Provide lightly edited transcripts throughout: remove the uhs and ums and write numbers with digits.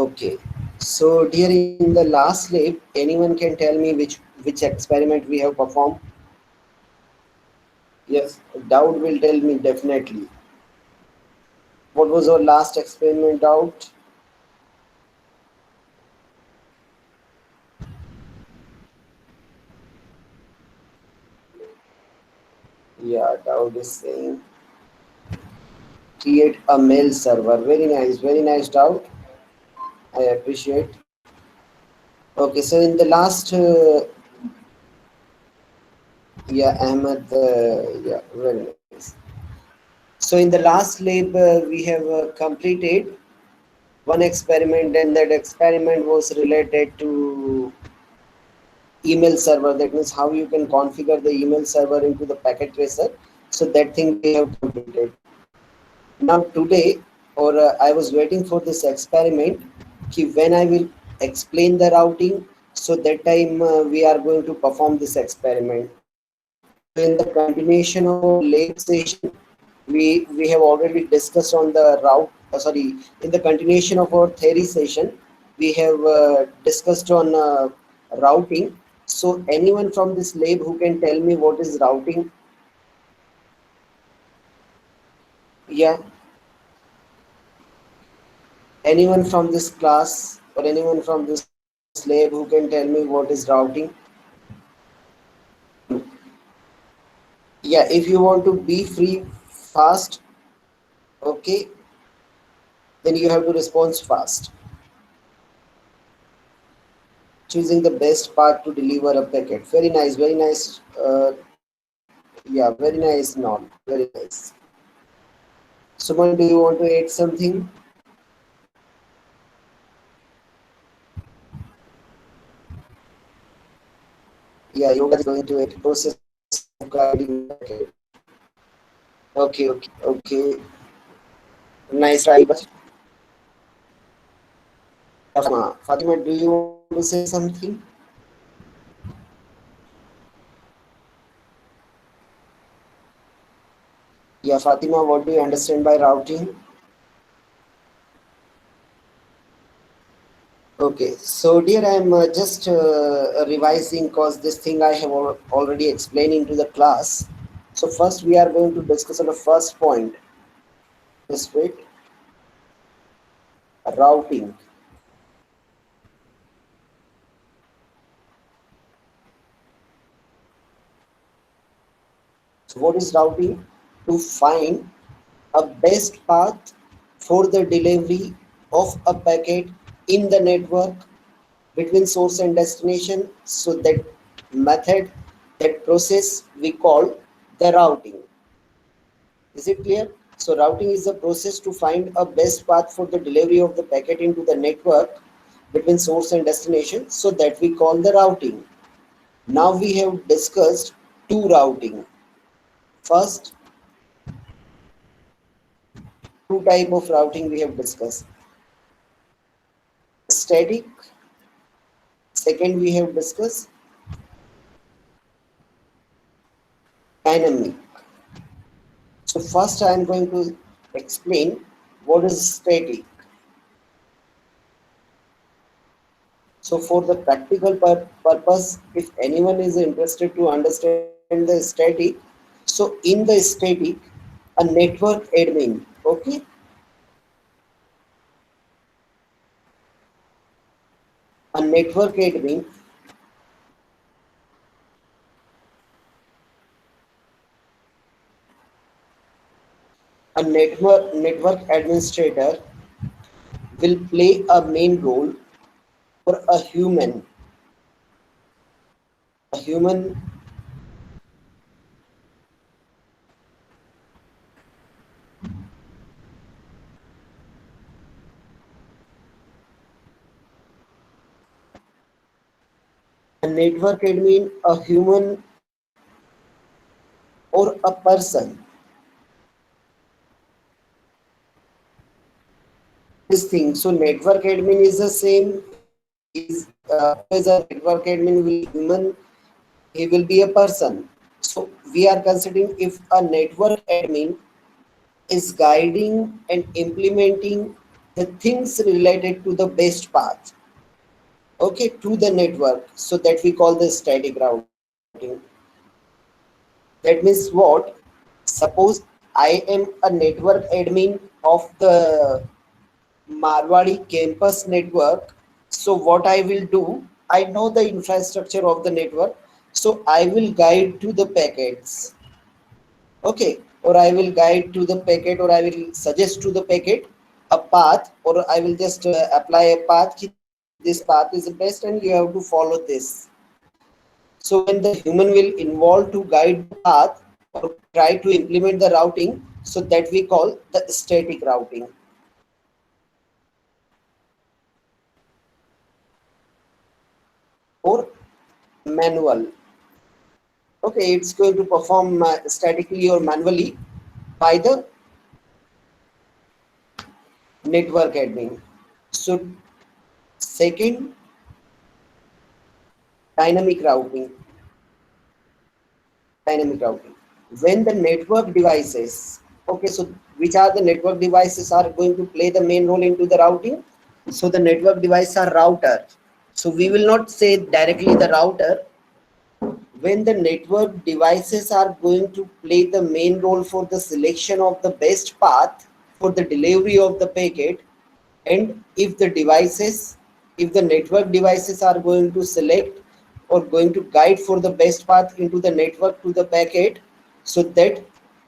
Okay, so dear, in the last lab, anyone can tell me which experiment we have performed? Yes, Daud will tell me definitely. What was our last experiment, Daud? Yeah, Daud is saying create a mail server. Very nice, Daud. I appreciate. Okay, so in the last, yeah, Ahmed, yeah, very nice. So in the last lab, we have completed one experiment, and that experiment was related to email server. That means how you can configure the email server into the packet tracer. So that thing we have completed. Now today, or I was waiting for this experiment ki when I will explain the routing, so that time we are going to perform this experiment. So in the continuation of our lab session, we have already discussed on the route, sorry, in the continuation of our theory session, we have discussed on routing. So anyone from this lab who can tell me what is routing? Yeah, anyone from this class or anyone from this lab who can tell me what is routing? Yeah, if you want to be free fast, okay, then you have to respond fast. Choosing the best path to deliver a packet. Very nice, very nice. Yeah, very nice, non. Very nice. Suman, do you want to add something? Yeah, Yoga is going to add process of guiding the packet. Okay. Nice try, but yeah, Fatima. Fatima, do you want to say something? Yeah, Fatima, what do you understand by routing? Okay, so dear, I'm just revising because this thing I have already explained into the class. So first we are going to discuss on the first point. Just wait, routing. So what is routing? To find a best path for the delivery of a packet in the network between source and destination. So that method, that process we call the routing. Is it clear? So routing is the process to find a best path for the delivery of the packet into the network between source and destination. So that we call the routing. Now we have discussed two routing. First, two type of routing we have discussed. Static. Second, we have discussed dynamic. So first I am going to explain what is static. So for the practical purpose, if anyone is interested to understand the static, so in the static, a network admin, okay, a network admin, a network administrator will play a main role for a human, a network admin, a human or a person. This thing. So network admin is the same. He's always a network admin will be human. He will be a person. So we are considering if a network admin is guiding and implementing the things related to the best path, okay, to the network. So that we call the static routing. That means what? Suppose I am a network admin of the Marwadi campus network. So what I will do, I know the infrastructure of the network. So I will guide to the packets, okay, or I will guide to the packet, or I will suggest to the packet a path, or I will just apply a path. Ki this path is the best, and you have to follow this. So when the human will involve to guide the path or try to implement the routing, so that we call the static routing or manual. Okay, it's going to perform statically or manually by the network admin. So second, dynamic routing. Dynamic routing. When the network devices, okay, so which are the network devices are going to play the main role into the routing? So the network device are router. So we will not say directly the router. When the network devices are going to play the main role for the selection of the best path for the delivery of the packet, and if the network devices are going to select or going to guide for the best path into the network to the packet, so that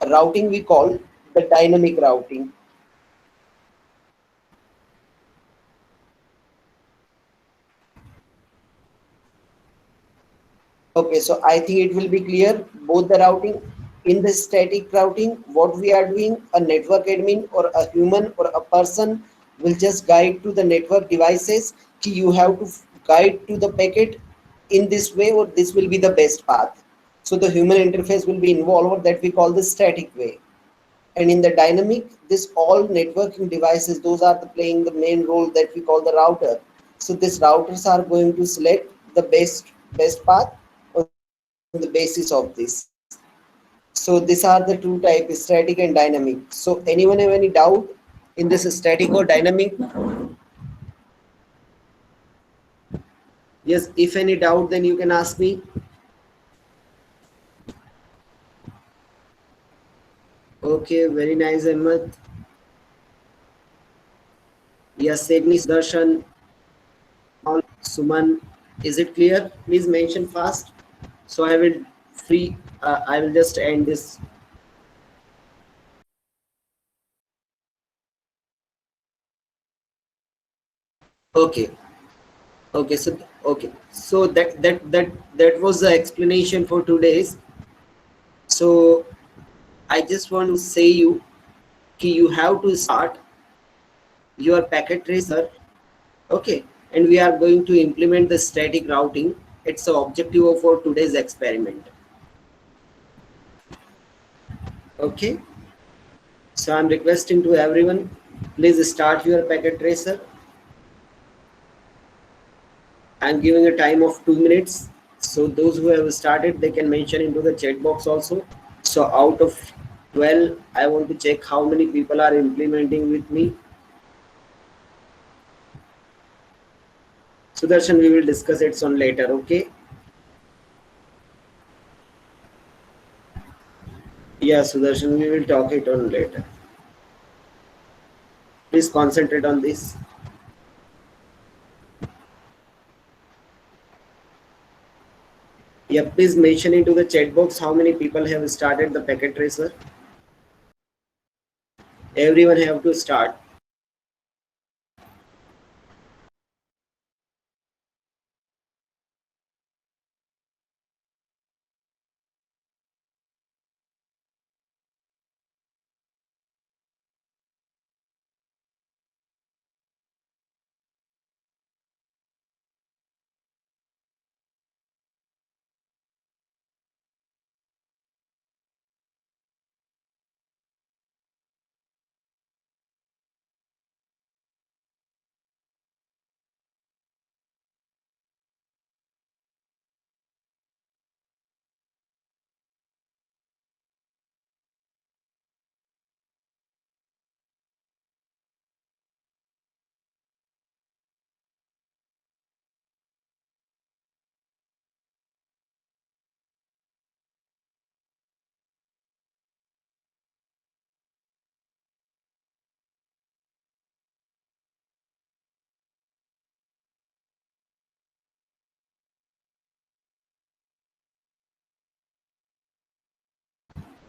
routing we call the dynamic routing. Okay, so I think it will be clear both the routing. In the static routing, what we are doing, a network admin or a human or a person will just guide to the network devices. Ki you have to guide to the packet in this way, or this will be the best path. So the human interface will be involved, or that we call the static way. And in the dynamic, this all networking devices, those are the playing the main role that we call the router. So these routers are going to select the best path on the basis of this. So these are the two types, static and dynamic. So anyone have any doubt in this static or dynamic? Yes, if any doubt, then you can ask me. Okay, very nice, Ahmed. Yes, Segni, Sudarshan, Suman, is it clear? Please mention fast. So I will free. I will just end this. Okay. Okay. So that was the explanation for today's. So I just want to say you कि you have to start your packet tracer. Okay, and we are going to implement the static routing. It's the objective of our today's experiment. Okay, so I'm requesting to everyone, please start your packet tracer. I'm giving a time of 2 minutes. So those who have started, they can mention into the chat box also. So out of 12, I want to check how many people are implementing with me. Sudarshan, we will discuss it on later. Okay. Yeah, Sudarshan, we will talk it on later. Please concentrate on this. Yeah, please mention into the chat box how many people have started the packet tracer. Everyone have to start.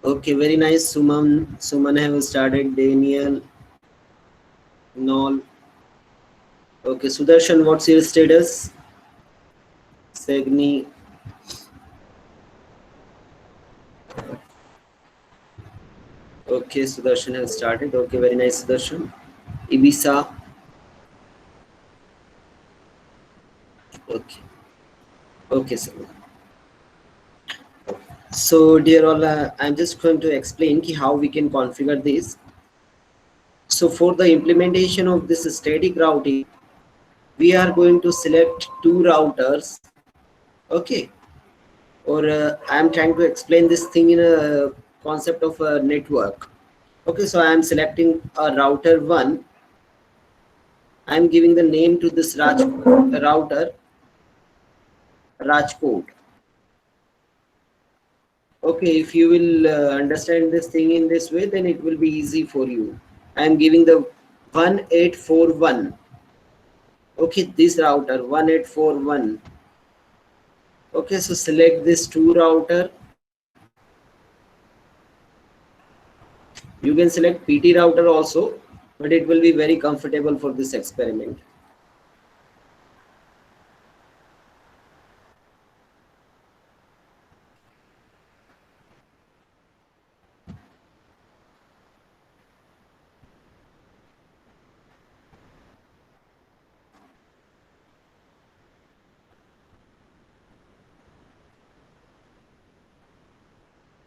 Okay, very nice. Suman have started. Daniel, Nol. Okay, Sudarshan, what's your status? Segni. Okay, Sudarshan has started. Okay, very nice, Sudarshan. Ibisa. Okay, okay, sir. So, dear all, I'm just going to explain how we can configure this. So, for the implementation of this static routing, we are going to select two routers. Okay, or I'm trying to explain this thing in a concept of a network. Okay, so I'm selecting a router one. I'm giving the name to this router Rajkot. Okay, if you will understand this thing in this way, then it will be easy for you. I'm giving the 1841. Okay, this router 1841. Okay, so select this two router. You can select PT router also, but it will be very comfortable for this experiment.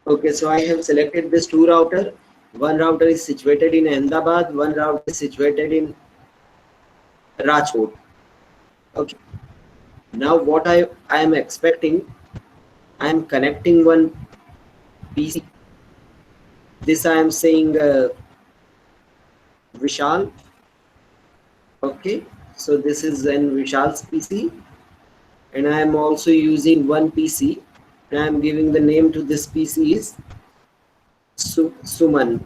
Okay, so I have selected this two router. One router is situated in Ahmedabad, one router is situated in Rajkot. Okay, now what I am expecting, I am connecting one PC. This I am saying Vishal. Okay, so this is an Vishal's PC, and I am also using one PC, and I am giving the name to this PC is Suman.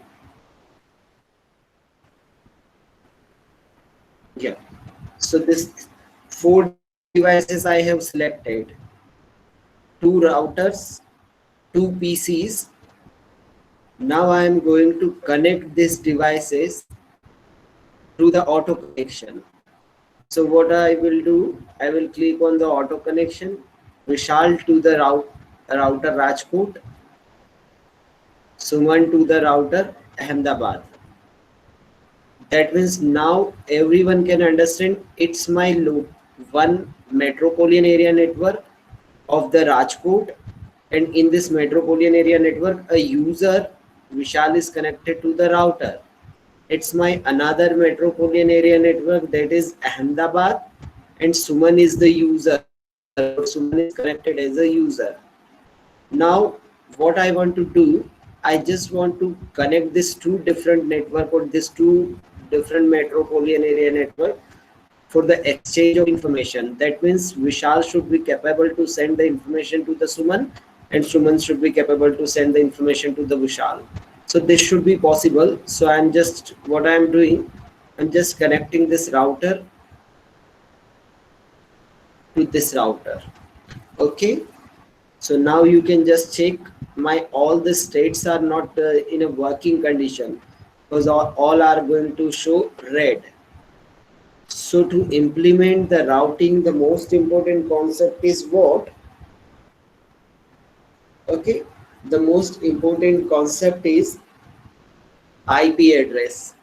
Yeah. So this four devices I have selected, two routers, two PCs. Now I am going to connect these devices through the auto connection. So what I will do, I will click on the auto connection, Vishal to the router Rajkot, Suman to the router Ahmedabad. That means now everyone can understand it's my one metropolitan area network of the Rajkot, and in this metropolitan area network a user Vishal is connected to the router. It's my another metropolitan area network, that is Ahmedabad, and Suman is the user, or Suman is connected as a user. Now what I want to do, I just want to connect this two different network or this two different metropolitan area network for the exchange of information. That means Vishal should be capable to send the information to the Suman, and Suman should be capable to send the information to the Vishal. So this should be possible. So I'm just, what I'm doing, I'm just connecting this router to this router. Okay, so now you can just check my all the states are not in a working condition, because all are going to show red. So to implement the routing, the most important concept is what? Okay, the most important concept is IP address,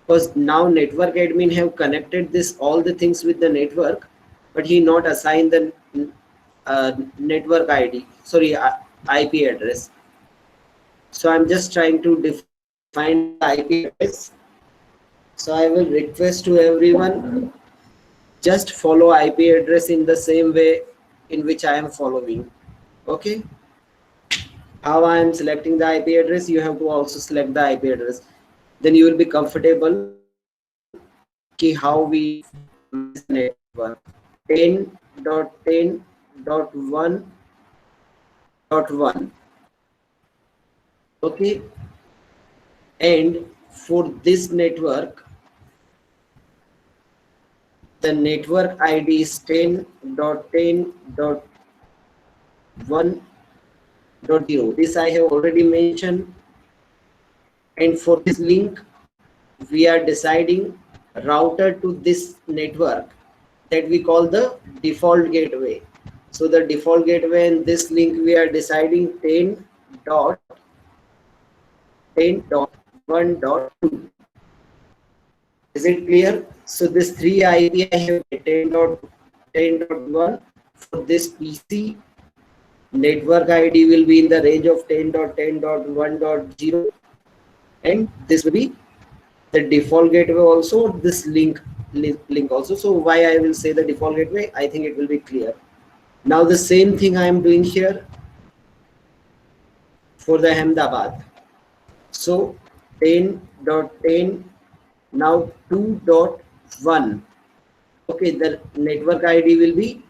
because now network admin have connected this all the things with the network, but he not assigned the network ID, sorry, IP address. So I'm just trying to define the IP address. So I will request to everyone, just follow IP address in the same way in which I am following. Okay, how I am selecting the IP address, you have to also select the IP address. Then you will be comfortable ki how we manage the network. 10.10.1.1. Okay, and for this network, the network ID is 10.10.1.1. 10.10.0. This I have already mentioned. And for this link, we are deciding router to this network that we call the default gateway. So the default gateway in this link we are deciding 10.10.1.2. Is it clear? So this 3 IP I have 10.10.1 for this PC. Network ID will be in the range of 10.10.1.0, and this will be the default gateway also, this link also. So why I will say the default gateway, I think it will be clear. Now the same thing I am doing here for the Ahmedabad. So 10.10, now 2.1. Okay, the network ID will be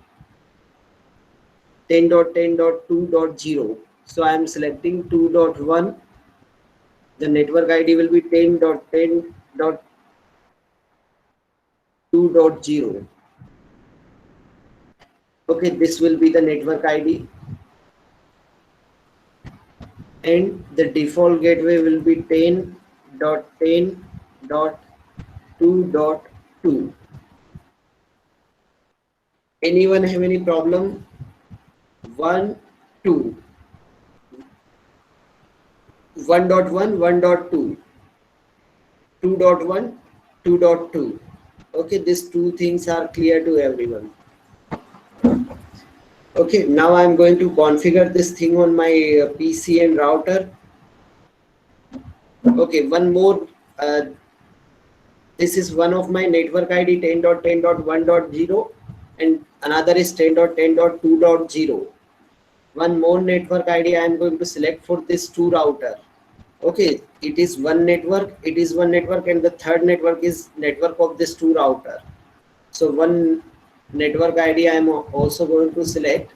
10.10.2.0. So I am selecting 2.1. The network ID will be 10.10.2.0. Okay, this will be the network ID, and the default gateway will be 10.10.2.2. Anyone have any problem? 1, 2. 1.1, 1.2, 2.1, 2.2. Okay, these two things are clear to everyone. Okay, now I'm going to configure this thing on my PC and router. Okay, one more. This is one of my network ID 10.10.1.0, and another is 10.10.2.0. One more network ID I am going to select for this two router. Okay, it is one network. It is one network, and the third network is network of this two router. So one network ID I am also going to select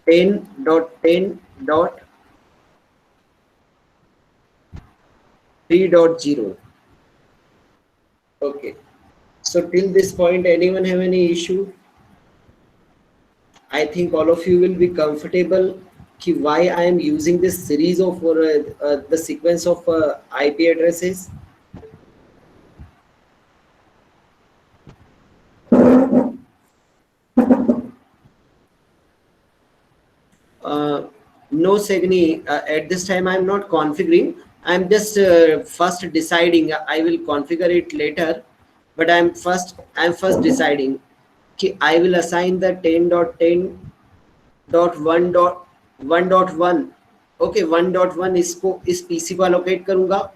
10.10.3.0. Okay. So till this point, anyone have any issue? I think all of you will be comfortable ki why I am using this series of the sequence of IP addresses. No, Segni, at this time I am not configuring. I am just first deciding. I will configure it later, but I am first deciding ki I will assign the 10.10.1.1. Okay, 1.1 इसको इस PC को allocate करूँगा.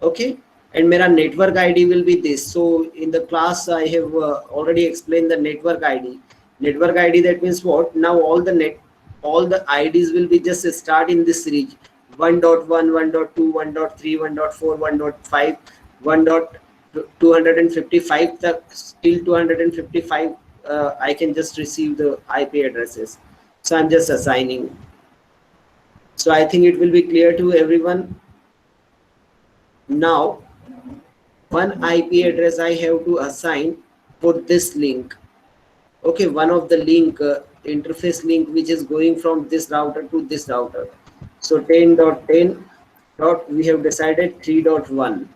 Okay, and मेरा network ID will be this. So in the class I have already explained the network ID. Network ID, that means what? Now all the IDs will be just start in this series: 1.1, 1.2, 1.3, 1.4, 1.5, 1.255. Till 255 I can just receive the IP addresses. So I'm just assigning. So I think it will be clear to everyone. Now one IP address I have to assign for this link. Okay, one of the link interface link which is going from this router to this router. So 10.10. We have decided 3.1.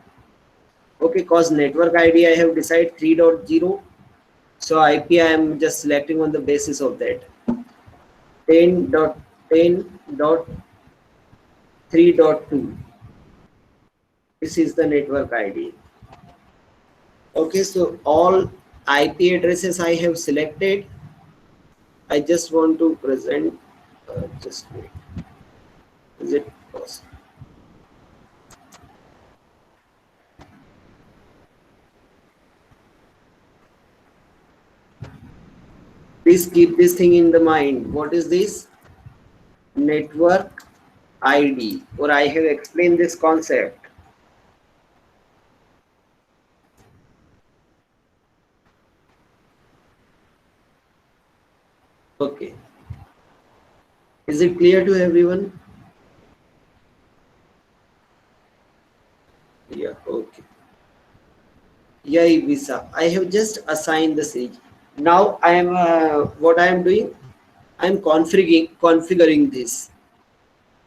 Okay, cause network ID I have decided 3.0. So IP I am just selecting on the basis of that. 10.10.3.2. This is the network ID. Okay, so all IP addresses I have selected. I just want to present. Just wait. Is it possible? Please keep this thing in the mind. What is this? Network ID, or I have explained this concept. Okay. Is it clear to everyone? Yeah, okay. Yeah, visa. I have just assigned the series. Now I am what I am doing? I am configuring this.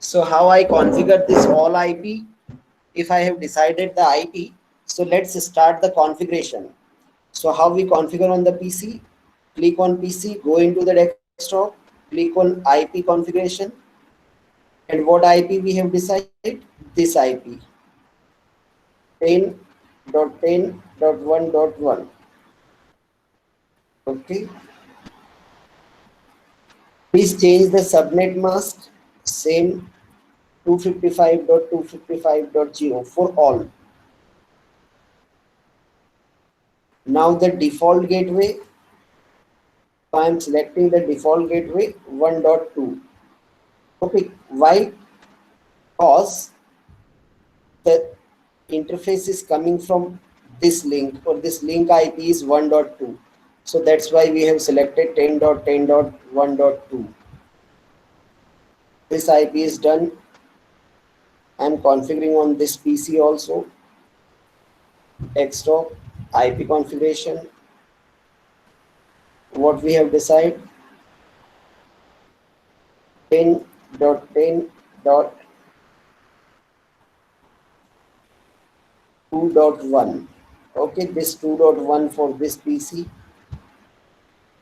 So how I configure this all IP? If I have decided the IP, so let's start the configuration. So how we configure on the PC? Click on PC, go into the desktop, click on IP configuration, and what IP we have decided? This IP 10.10.1.1. Okay. Please change the subnet mask, same 255.255.0 for all. Now the default gateway, so I am selecting the default gateway 1.2. Okay, why? Because the interface is coming from this link, or this link IP is 1.2. So that's why we have selected 10.10.1.2. This IP is done. I'm configuring on this PC also. Desktop, IP configuration. What we have decided, 10.10.2.1. Okay, this 2.1 for this PC,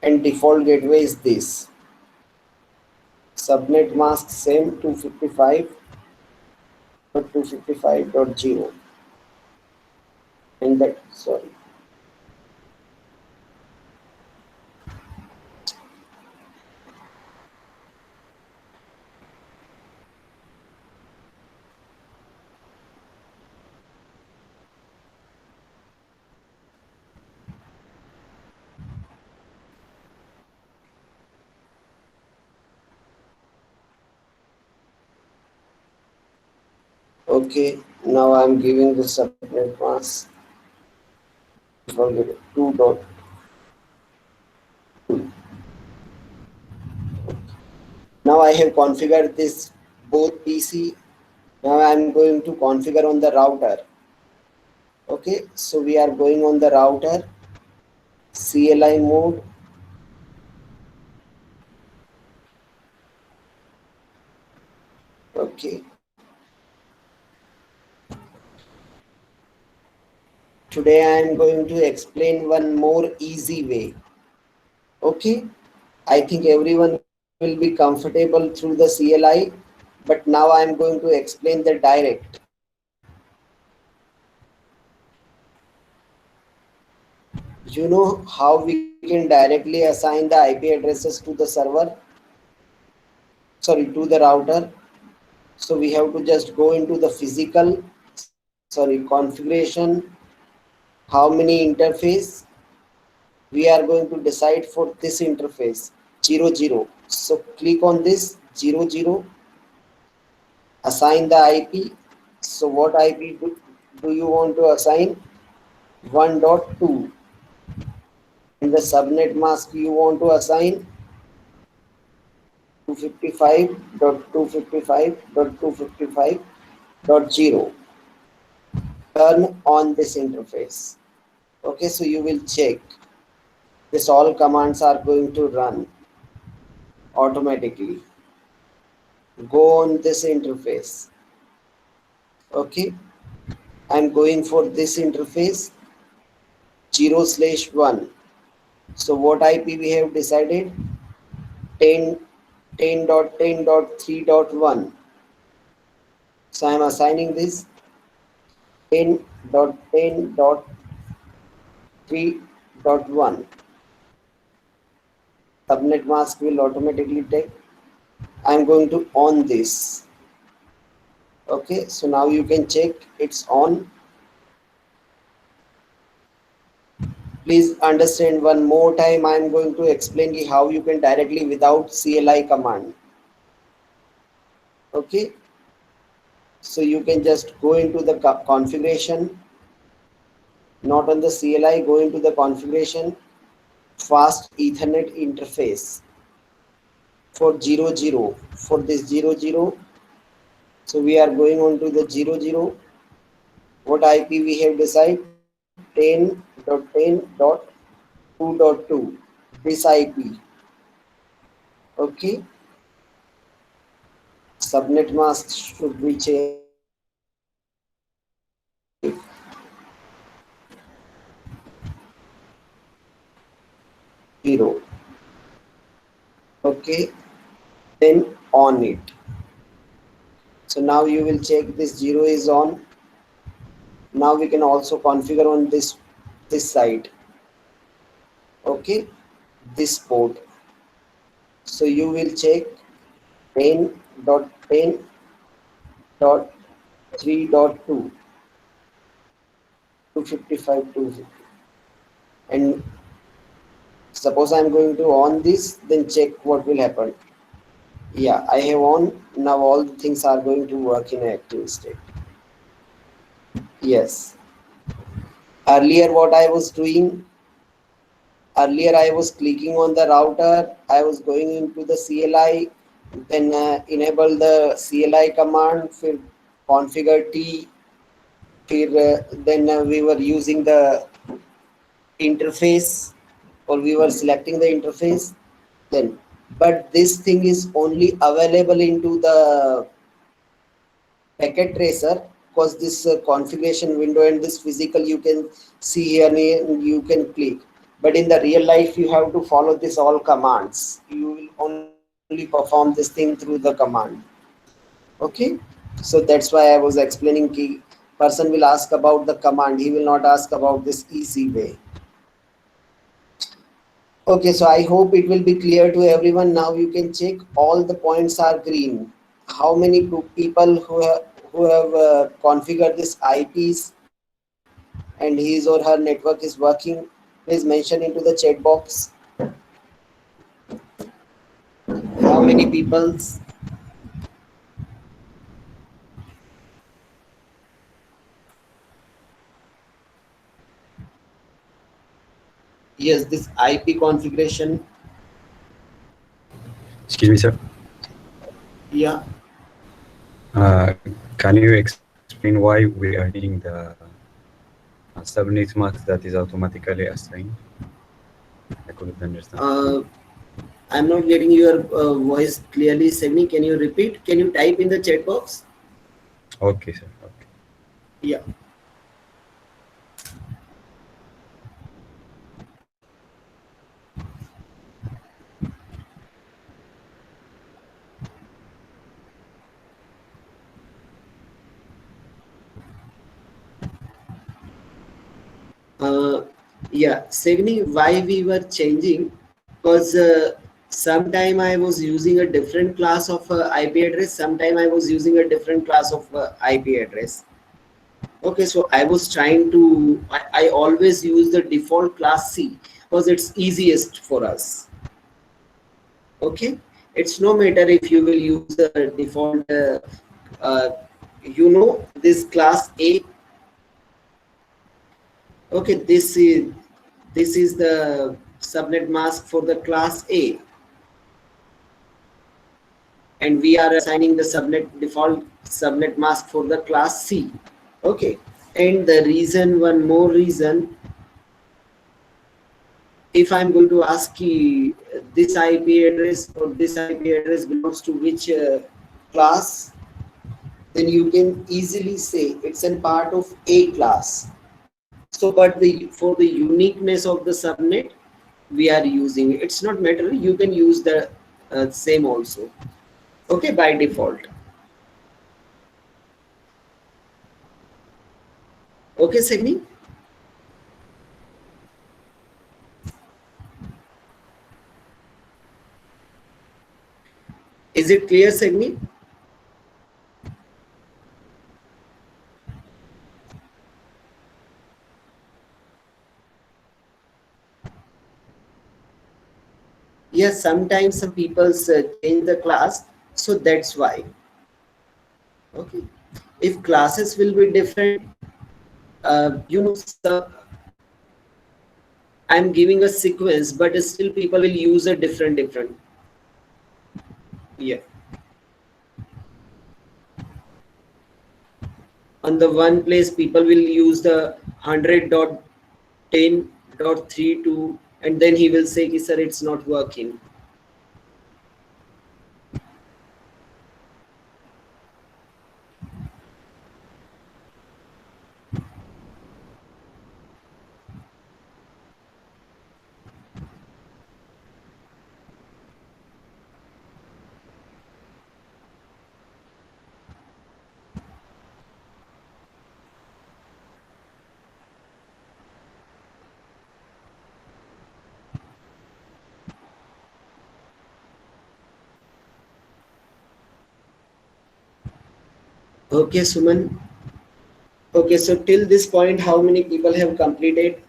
and default gateway is this. Subnet mask same 255.255.0, and that, sorry. Okay, now I'm giving the subnet mask default gateway 2.2. Now I have configured this both PC. Now I'm going to configure on the router. Okay, so we are going on the router, CLI mode. Okay, today I am going to explain one more easy way. Okay, I think everyone will be comfortable through the CLI, but now I am going to explain the direct. You know how we can directly assign the IP addresses to the server, sorry, to the router. So we have to just go into the physical, configuration, how many interface we are going to decide for this interface, 00. So click on this 00, assign the IP. So what IP do you want to assign? 1.2. And the subnet mask you want to assign 255.255.255.0. Turn on this interface. Okay, so you will check this, all commands are going to run automatically. Go on this interface. Okay, I'm going for this interface 0/1. So what IP we have decided? 10 10.10.3.1. So I'm assigning this 10.10.3.1. Subnet mask will automatically take. I'm going to on this. Okay, so now you can check it's on. Please understand one more time. I'm going to explain you how you can directly without CLI command. Okay, so you can just go into the configuration, not on the CLI, go into the configuration, fast Ethernet interface for 00, for this 00. So we are going on to the 00. What IP we have decided? 10.10.2.2. This IP. Okay. subnet mask should be changed to 0. Okay, then on it. So now you will check this 0 is on. Now we can also configure on this side. Okay, this port. So you will check 10.10.3.2 255 250, and suppose I'm going to on this, then check what will happen. Yeah, I have on. Now all the things are going to work in active state. Yes, earlier what I was doing, earlier I was clicking on the router, I was going into the CLI, then enable the CLI command, फिर configure T, फिर then we were using the interface, or we were selecting the interface then, but this thing is only available into the packet tracer, because this configuration window and this physical you can see here and you can click, but in the real life you have to follow this all commands. You will only perform this thing through the command. Okay, so that's why I was explaining ki person will ask about the command, he will not ask about this easy way. Okay, so I hope it will be clear to everyone. Now you can check all the points are green. How many people who have configured this IPs and his or her network is working, please mention into the chat box. How many people's? Yes, this IP configuration. Excuse me, sir. Yeah. Can you explain why we are needing the subnet mask that is automatically assigned? I couldn't understand. I'm not getting your voice clearly, Sevni. Can you repeat? Can you type in the chat box? Okay, sir. Okay. Yeah. Uh, yeah, Sevni, why we were changing? Because sometime I was using a different class of IP address, sometime I was using a different class of IP address. Okay, so I was trying to, I always use the default class C because it's easiest for us. Okay, it's no matter if you will use the default, uh, this class A. Okay, this is the subnet mask for the class A, and we are assigning the subnet default subnet mask for the class C. Okay, and the reason, one more reason, if I'm going to ask you this IP address or this IP address belongs to which class, then you can easily say it's a part of A class. So, but for the uniqueness of the subnet, we are using it. It's not matter. You can use the same also. Okay, by default. Okay, Segni. Is it clear, Segni? Yes, sometimes some people change the class, so that's why. Okay, if classes will be different, so I'm giving a sequence, but still people will use a different. Yeah. On the one place, people will use the 100.10.32, and then he will say, "Ki, sir, it's not working." Okay, Suman. Okay, so till this point, how many people have completed?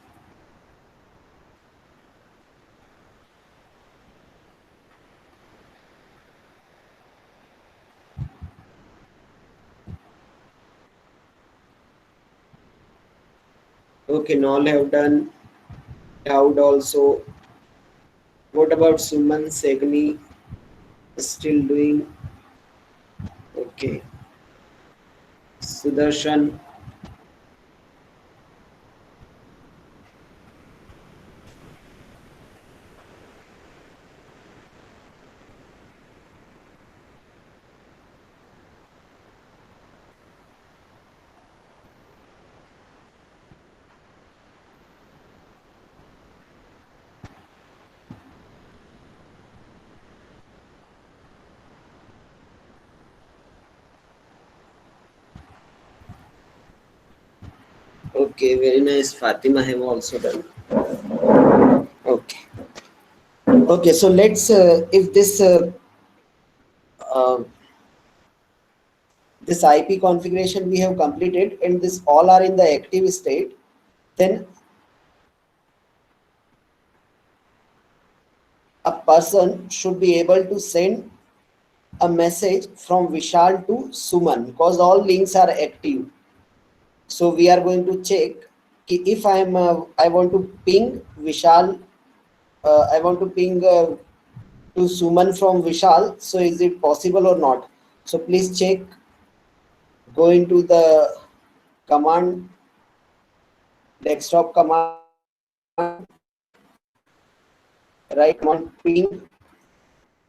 Okay, Nall have done. Daud also. What about Suman, Segni? Still doing. Okay. Sudarshan. Okay, very nice. Fatima have also done. Okay. Okay, so let's if uh, this IP configuration we have completed and this all are in the active state, then a person should be able to send a message from Vishal to Suman because all links are active. So we are going to check if I want to ping Vishal, I want to ping to Suman from Vishal. So is it possible or not? So please check. Go into the command, desktop command, write command ping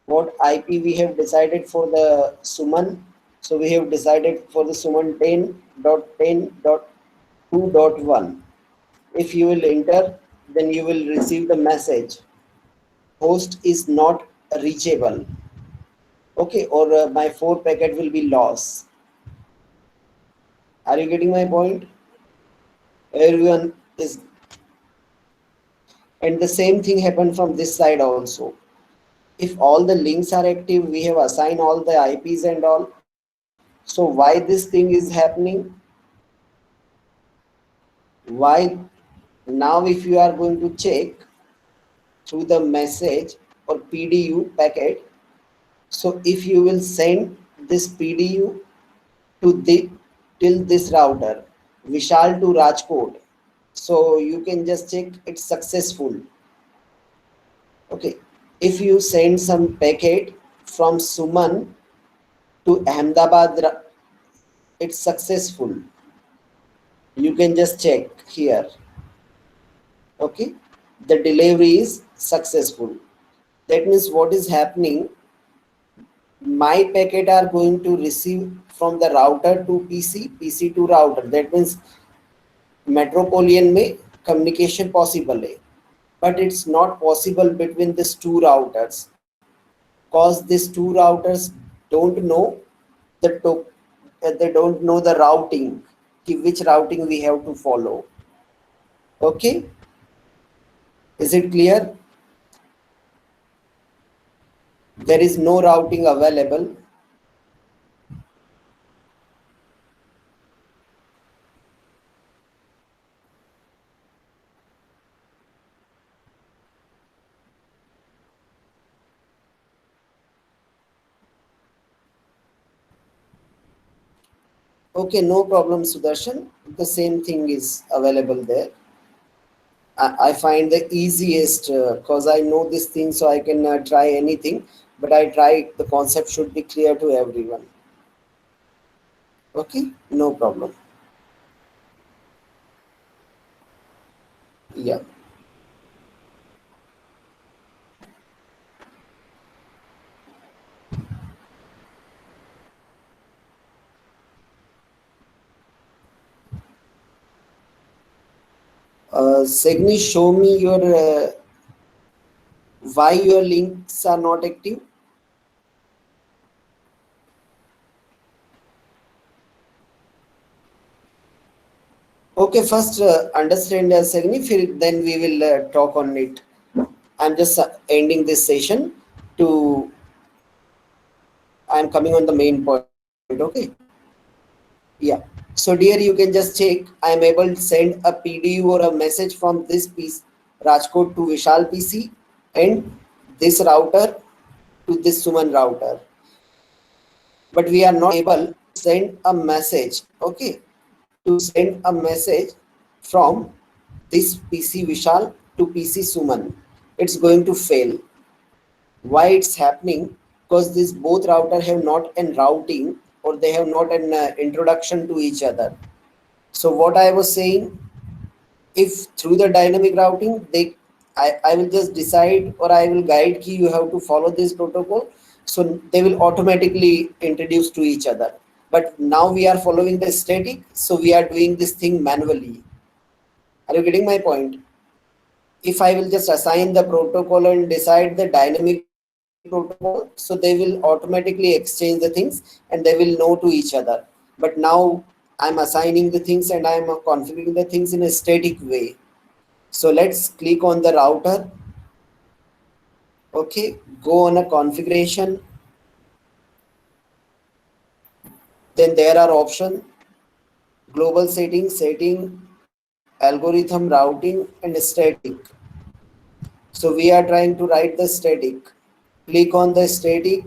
what IP we have decided for the Suman. So we have decided for the Suman 10.10.2.1. If you will enter, then you will receive the message. Host is not reachable. Okay, or my 4 packet will be lost. Are you getting my point? Everyone is, and the same thing happened from this side also. If all the links are active, we have assigned all the IPs and all. So why this thing is happening? Why now if you are going to check through the message or PDU packet, so if you will send this PDU to the till this router, Vishal to Rajkot, so you can just check it's successful. Okay, if you send some packet from Suman to Ahmedabad, it's successful. You can just check here. Okay, the delivery is successful. That means what is happening, my packet are going to receive from the router to PC to router. That means metropolitan में communication possible है, but it's not possible between these two routers because these two routers don't know the they don't know the routing, which routing we have to follow. Okay, is it clear? There is no routing available. Okay, no problem, Sudarshan. The same thing is available there. I find the easiest because I know this thing, so I can try anything. But I try the concept should be clear to everyone. Okay, no problem. Yeah. Segni, show me your why your links are not active. Okay, first understand Segni, then we will talk on it. I'm just ending this session to I'm coming on the main point, okay? Yeah. So dear, you can just check. I am able to send a PDU or a message from this piece Rajkot to Vishal PC and this router to this Suman router. But we are not able to send a message. Okay. To send a message from this PC Vishal to PC Suman. It's going to fail. Why it's happening? Because these both router have not an routing or they have not an introduction to each other. So what I was saying, if through the dynamic routing, I will just decide or I will guide key you have to follow this protocol. So they will automatically introduce to each other. But now we are following the static, so we are doing this thing manually. Are you getting my point? If I will just assign the protocol and decide the dynamic protocol, so they will automatically exchange the things and they will know to each other. But now I'm assigning the things and I'm configuring the things in a static way. So let's click on the router. Okay, go on a configuration. Then there are options: global setting, algorithm routing, and static. So we are trying to write the static. Click on the static.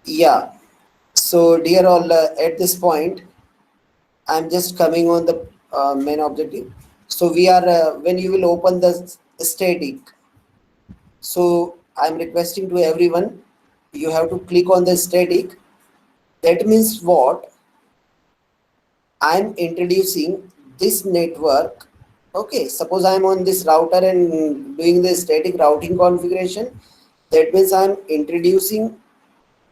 Yeah. So dear all, at this point, I'm just coming on the main objective. So we are when you will open the static. So I'm requesting to everyone, you have to click on the static. That means what? I'm introducing this network. Okay, suppose I'm on this router and doing the static routing configuration. That means I'm introducing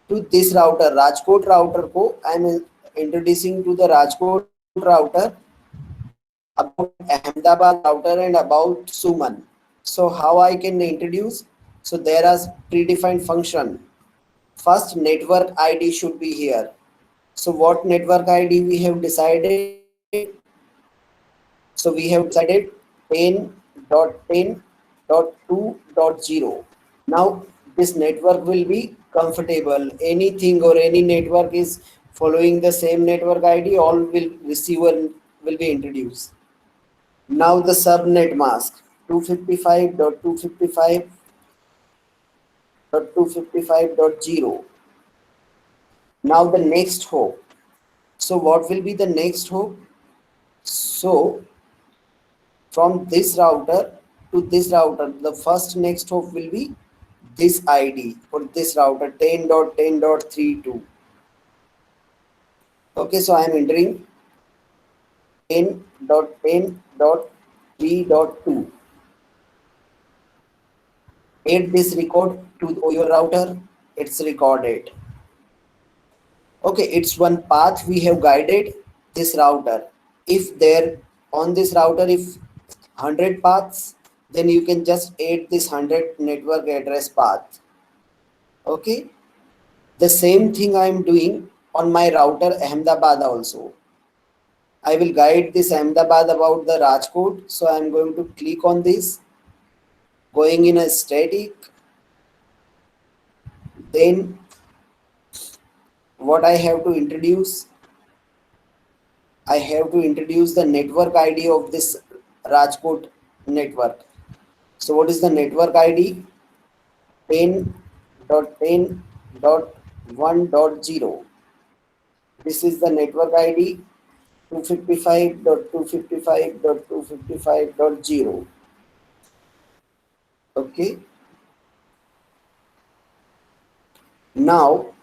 to this router, Rajkot router ko. I'm introducing to the Rajkot router about Ahmedabad router and about Suman. So how I can introduce? So there are predefined function. First network ID should be here. So what network ID we have decided? So we have decided 10.10.2.0. Now this network will be comfortable. Anything or any network is following the same network ID, all will receiver will be introduced. Now the subnet mask 255.255.255.0. Now the next hop. So what will be the next hop? So from this router to this router, the first next hop will be this ID for this router 10.10.32. Okay, so I am entering 10.10.3.2. Add this record to your router. It's recorded. Okay, it's one path we have guided this router. If there on this router, if 100 paths, then you can just add this 100 network address path. Okay, the same thing I am doing on my router Ahmedabad also. I will guide this Ahmedabad about the Rajkot. So I am going to click on this, going in a static. Then what I have to introduce? I have to introduce the network ID of this Rajkot network. So what is the network ID? 10.10.1.0. This is the network ID 255.255.255.0. Okay. Now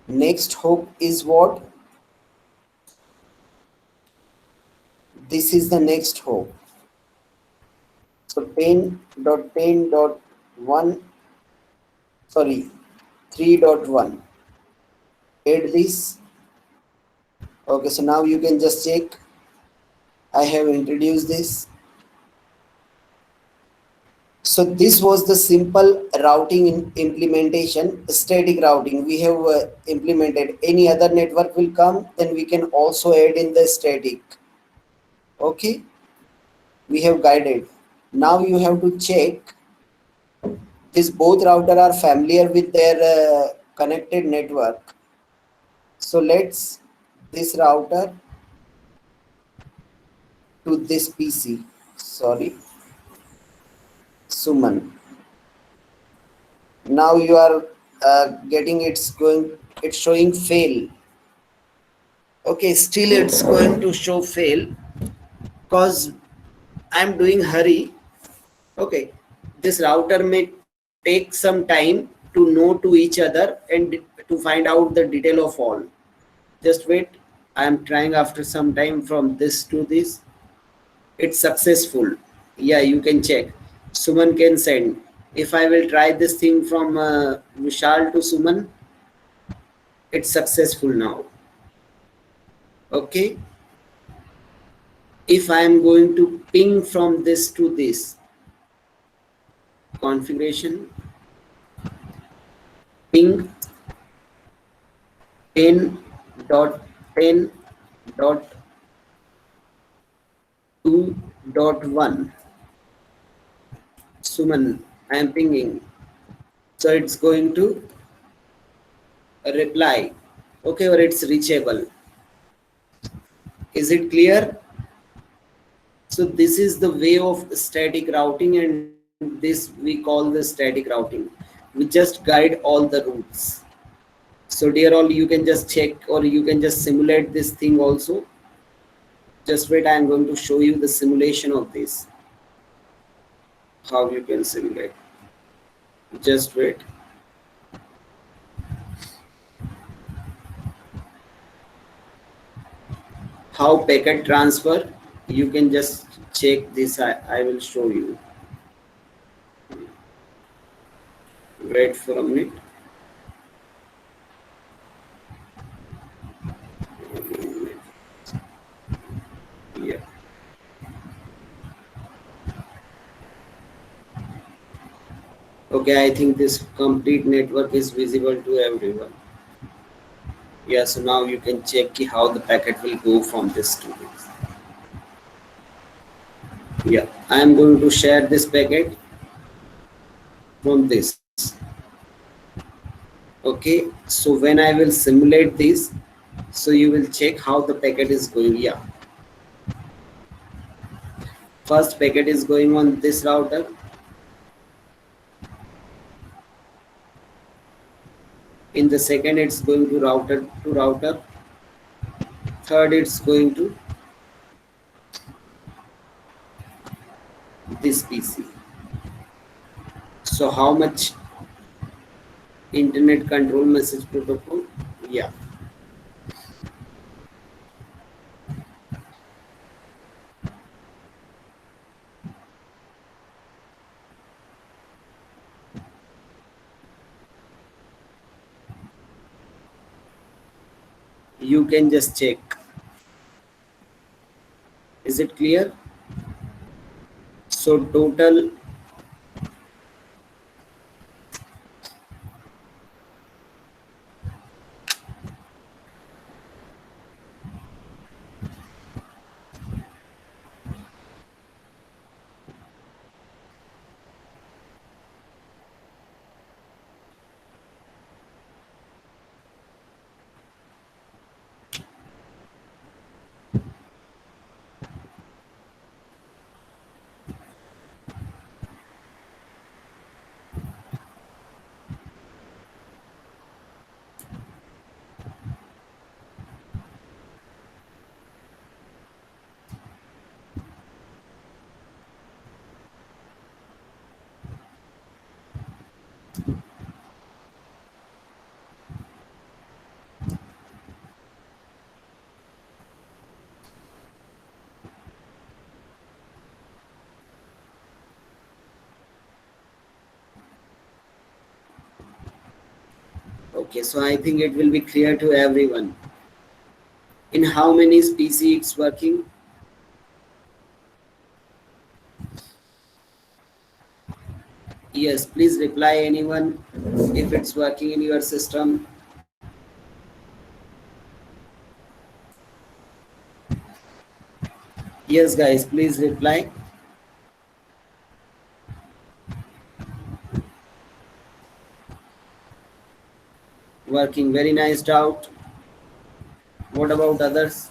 next hop is what? This is the next hop. So 10.10.1, sorry, 3.1. Add this. Okay, so now you can just check. I have introduced this. So this was the simple routing implementation, static routing. We have implemented. Any other network will come, then we can also add in the static. Okay, we have guided. Now you have to check this both router are familiar with their connected network. So let's this router to this PC. Sorry, Suman. Now you are getting it's showing fail. Okay, still it's going to show fail because I'm doing hurry. Okay, this router may take some time to know to each other and to find out the detail of all. Just wait. I am trying after some time from this to this. It's successful. Yeah, you can check. Suman can send. If I will try this thing from Vishal to Suman, it's successful now. Okay. If I am going to ping from this to this configuration, ping 10.10.2.1. Suman, I am pinging. So it's going to reply. Okay, or it's reachable. Is it clear? So this is the way of static routing, and this we call the static routing. We just guide all the routes. So dear all, you can just check or you can just simulate this thing also. Just wait, I am going to show you the simulation of this. How you can simulate. Just wait. How packet transfer, you can just check this. I will show you. Wait for a minute. Yeah. Okay, I think this complete network is visible to everyone. Yeah, so now you can check how the packet will go from this to this. Yeah, I am going to share this packet from this. Okay, so when I will simulate this, so you will check how the packet is going. Yeah, first packet is going on this router. In the second, it's going to router. Third, it's going to this PC. So how much internet control message protocol? Yeah, you can just check. Is it clear? So total, okay, so I think it will be clear to everyone. In how many species it's working? Yes, please reply anyone if it's working in your system. Yes, guys, please reply. Working, very nice doubt. What about others?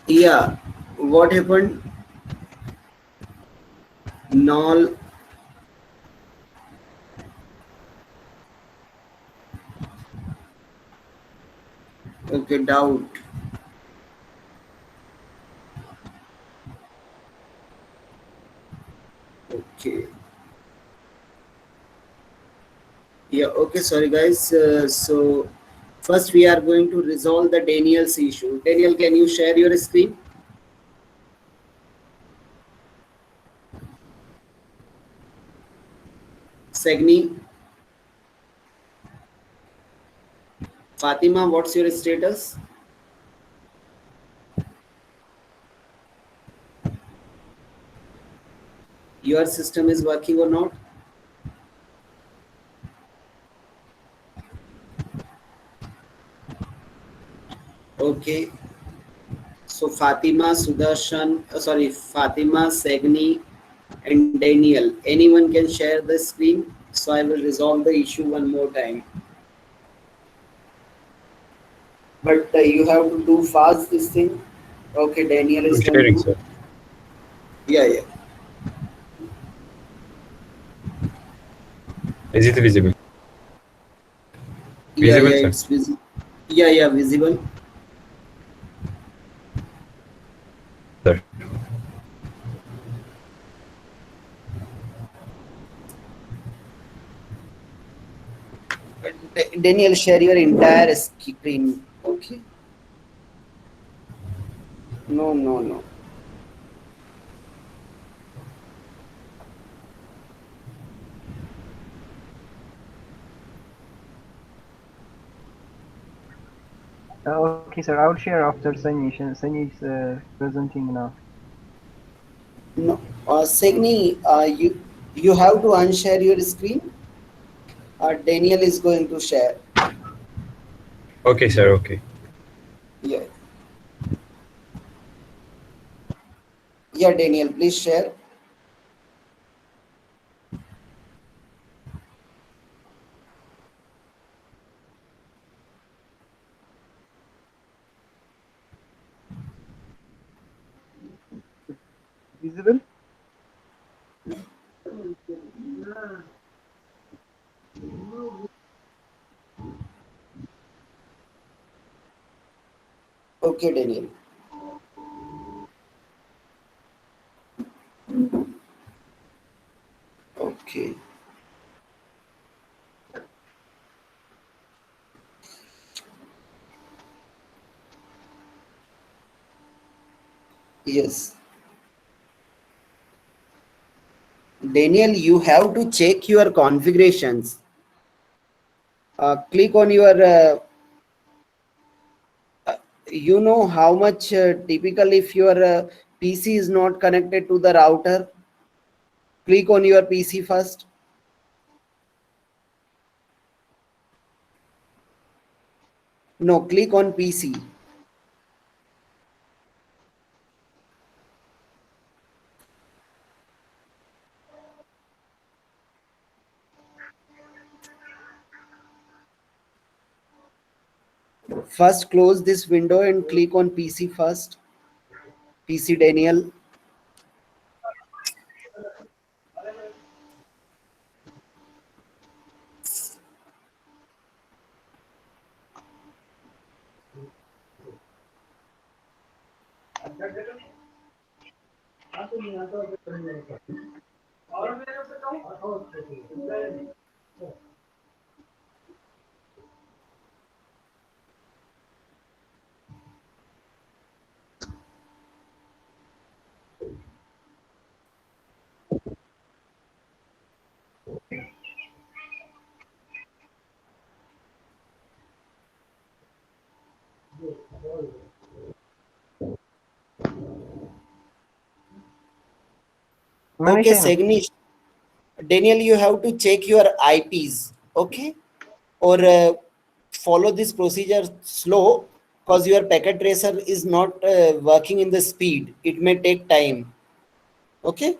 Yeah, what happened? Null. Okay, doubt. Okay. Yeah, okay, sorry guys. So first we are going to resolve the Daniel's issue. Daniel, can you share your screen? Sagni, Fatima, what's your status? Your system is working or not? Okay. So Fatima, Sudarshan, sorry, Fatima, Sagni, and Daniel. Anyone can share the screen. So I will resolve the issue one more time. But you have to do fast this thing. Okay, Daniel is I'm done sharing, too. sir. Yeah, yeah. Is it visible? Yeah, Visible, yeah, sir? it's visible. Yeah, yeah, visible. Sir. Daniel, share your entire screen. Okay. No, no, no. Okay, sir. I'll share after Sunny. Sunny is presenting now. No. Segni, you have to unshare your screen. Daniel is going to share. Okay, sir, okay. Yeah. Yeah, Daniel, please share. Visible? Okay, Daniel. Okay. Yes. Daniel, you have to check your configurations. Click on your, you know how much typical if your PC is not connected to the router. Click on your PC first. No, click on PC. First, close this window and click on PC first. PC Daniel. Manish Okay, Ahmed. Sagnish. Daniel, you have to check your IPs. Okay, or follow this procedure slow because your packet tracer is not working in the speed. It may take time. Okay.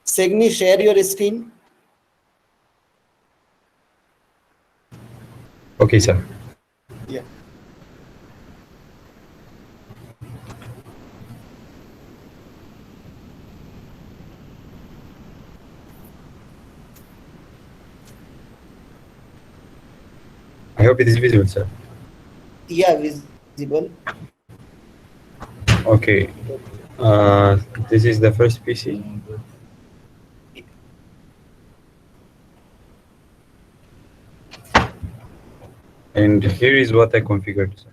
Sagni, share your screen. Okay, sir. Yeah. I hope it is visible, sir. Yeah, visible. Okay. This is the first PC, and here is what I configured, sir.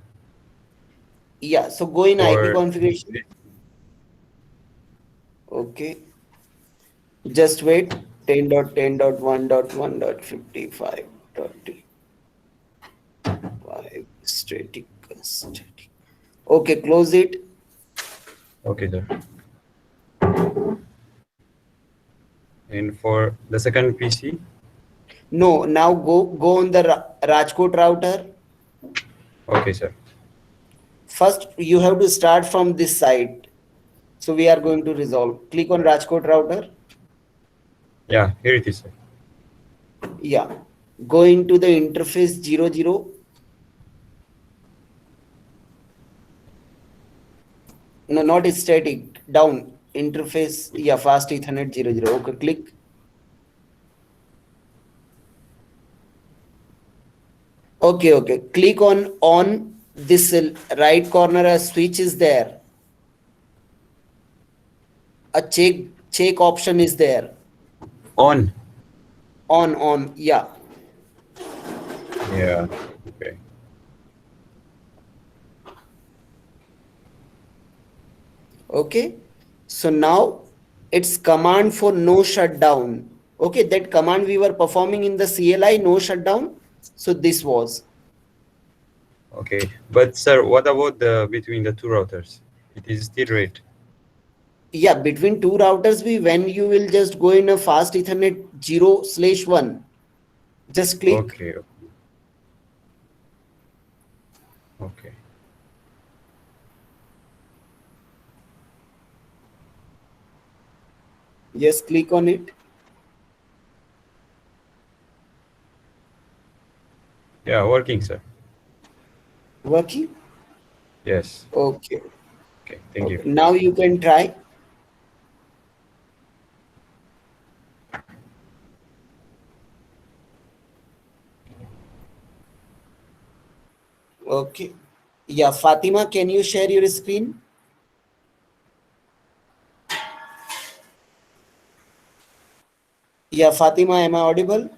Yeah. So go in IP For configuration. Okay. Just wait. 10.10.1.1.55.5 static. Okay, close it. okay, sir. And for the second PC, No, now go on the Rajkot router. okay, sir. First, you have to start from this side. So we are going to resolve. Click on Rajkot router. Yeah, here it is, sir. Yeah. Go into the interface 00. No, not static. Down. Interface. Yeah, fast Ethernet 00. Okay, click. Okay. Click on this right corner. A switch is there. A check option is there. On. On. Yeah. Yeah. Okay. Okay. So now it's command for no shutdown. Okay, that command we were performing in the CLI, no shutdown. So this was. Okay. But sir, what about the between the two routers? It is still red. Yeah, between two routers, when you will just go in a fast Ethernet 0/1, just click. Okay. Okay. Just click on it. Yeah, working, sir. Working? Yes. Okay. Okay. Thank you. Okay. Now you can try. Okay. Yeah, Fatima, can you share your screen? Yeah, Fatima, am I audible?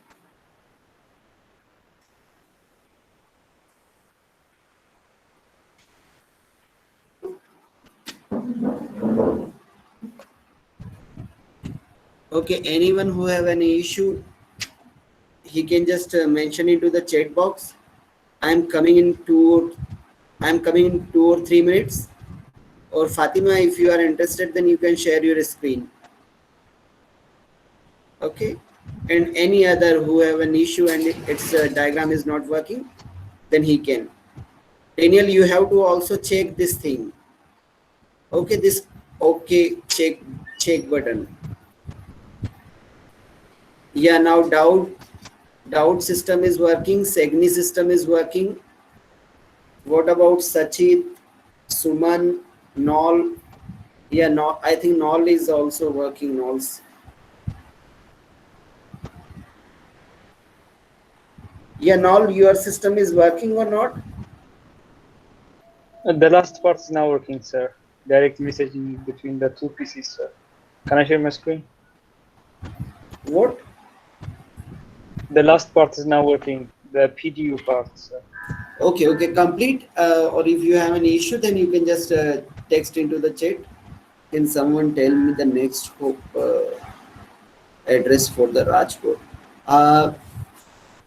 Okay, anyone who have any issue, he can just mention into the chat box. I'm coming in I'm coming in 2 or 3 minutes. Or Fatima, if you are interested, then you can share your screen. Okay. And any other who have an issue and its diagram is not working, then he can. Daniel, you have to also check this thing. Okay, this okay check button. Yeah, now doubt system is working, Segni system is working. What about Sachit, Suman, Nol? Yeah, no, I think Nol is also working. Nol's. Yeah, Nol, your system is working or not? The last part is now working, sir. Direct messaging between the two PCs, sir. Can I share my screen? What? The last part is now working. The PDU part, sir. Okay, okay, complete. Or if you have any issue, then you can just text into the chat. Can someone tell me the next hope address for the Rajkot? Uh,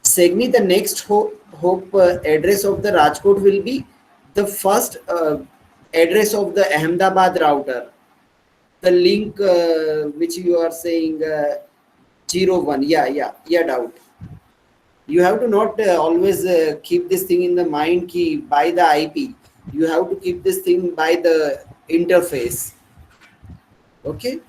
Segni, the next hope address of the Rajkot will be the first address of the Ahmedabad router. The link which you are saying 01. Yeah, yeah, yeah, doubt. You have to not always keep this thing in the mind key by the IP. You have to keep this thing by the interface. Okay.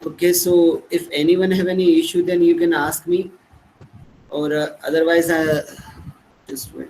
Okay, so if anyone have any issue, then you can ask me, or otherwise, just wait.